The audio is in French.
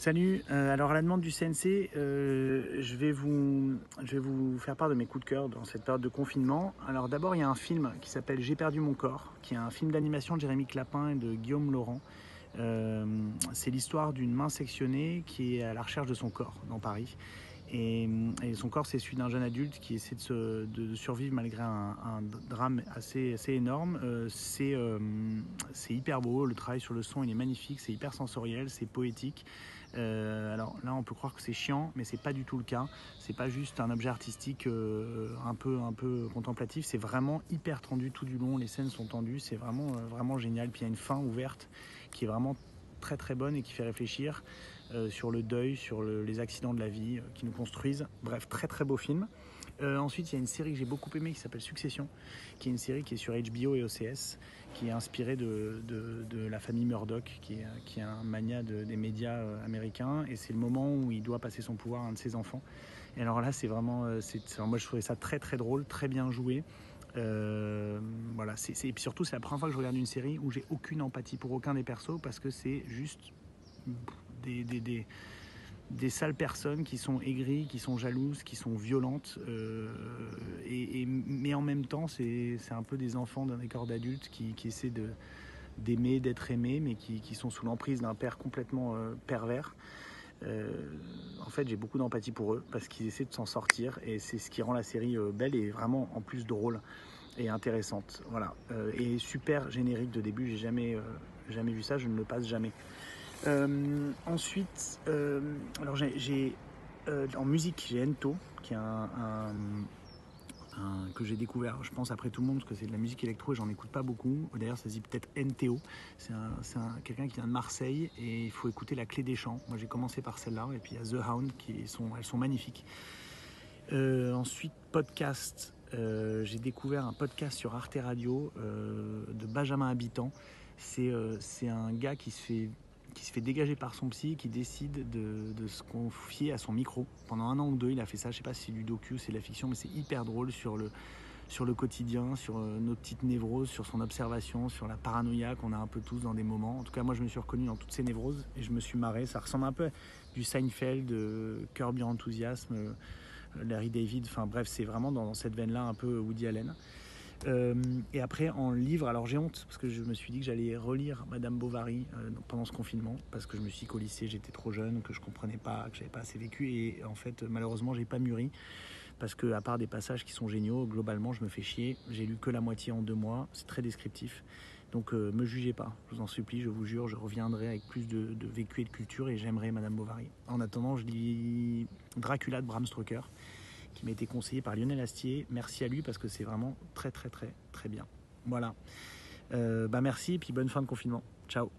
Salut, alors à la demande du CNC, je vais vous faire part de mes coups de cœur dans cette période de confinement. Alors d'abord il y a un film qui s'appelle J'ai perdu mon corps, qui est un film d'animation de Jérémy Clapin et de Guillaume Laurent. C'est l'histoire d'une main sectionnée qui est à la recherche de son corps dans Paris. Et son corps, c'est celui d'un jeune adulte qui essaie de survivre malgré un drame assez énorme. C'est hyper beau, le travail sur le son il est magnifique, c'est hyper sensoriel, c'est poétique. Alors là on peut croire que c'est chiant, mais c'est pas du tout le cas. C'est pas juste un objet artistique un peu contemplatif, c'est vraiment hyper tendu tout du long, les scènes sont tendues, c'est vraiment génial. Puis il y a une fin ouverte qui est vraiment très très bonne et qui fait réfléchir sur le deuil, sur les accidents de la vie qui nous construisent. Bref, très très beau film. Ensuite, il y a une série que j'ai beaucoup aimée qui s'appelle Succession, qui est une série qui est sur HBO et OCS, qui est inspirée de la famille Murdoch, qui est un magnat des médias américains. Et c'est le moment où il doit passer son pouvoir à un de ses enfants. Et alors là, c'est vraiment, moi je trouvais ça très très drôle, très bien joué. Voilà, et puis surtout, c'est la première fois que je regarde une série où j'ai aucune empathie pour aucun des persos, parce que c'est juste des sales personnes qui sont aigries, qui sont jalouses, qui sont violentes, mais en même temps c'est un peu des enfants d'un décor d'adultes qui essaient d'aimer, d'être aimés, mais qui sont sous l'emprise d'un père complètement pervers. En fait j'ai beaucoup d'empathie pour eux parce qu'ils essaient de s'en sortir, et c'est ce qui rend la série belle et vraiment en plus drôle et intéressante. Voilà. Et super générique de début, j'ai jamais vu ça, je ne le passe jamais. Ensuite, alors j'ai en musique, j'ai Ento, qui est que j'ai découvert, je pense, après tout le monde, parce que c'est de la musique électro et j'en écoute pas beaucoup. D'ailleurs, ça se dit peut-être NTO. C'est quelqu'un qui vient de Marseille et il faut écouter La Clé des Champs. Moi, j'ai commencé par celle-là, et puis il y a The Hound, elles sont magnifiques. Ensuite, podcast. J'ai découvert un podcast sur Arte Radio de Benjamin Habitant. C'est un gars qui se fait dégager par son psy, qui décide de se confier à son micro. Pendant 1 an ou 2, il a fait ça. Je sais pas si c'est du docu, c'est de la fiction, mais c'est hyper drôle sur le quotidien, sur nos petites névroses, sur son observation, sur la paranoïa qu'on a un peu tous dans des moments. En tout cas, moi, je me suis reconnu dans toutes ces névroses et je me suis marré. Ça ressemble un peu à du Seinfeld, Curb Your Enthusiasm, Larry David. Enfin bref, c'est vraiment dans cette veine-là, un peu Woody Allen. Et après en livre, alors j'ai honte parce que je me suis dit que j'allais relire Madame Bovary pendant ce confinement, parce que je me suis dit qu'au lycée j'étais trop jeune, que je comprenais pas, que j'avais pas assez vécu, et en fait malheureusement j'ai pas mûri, parce que à part des passages qui sont géniaux, globalement je me fais chier. J'ai lu que la moitié en 2 mois, c'est très descriptif, donc me jugez pas, je vous en supplie, je vous jure, je reviendrai avec plus de vécu et de culture, et j'aimerais Madame Bovary. En attendant, je lis Dracula de Bram Stoker, qui m'a été conseillé par Lionel Astier. Merci à lui parce que c'est vraiment très très très très bien. Voilà. Merci et puis bonne fin de confinement. Ciao.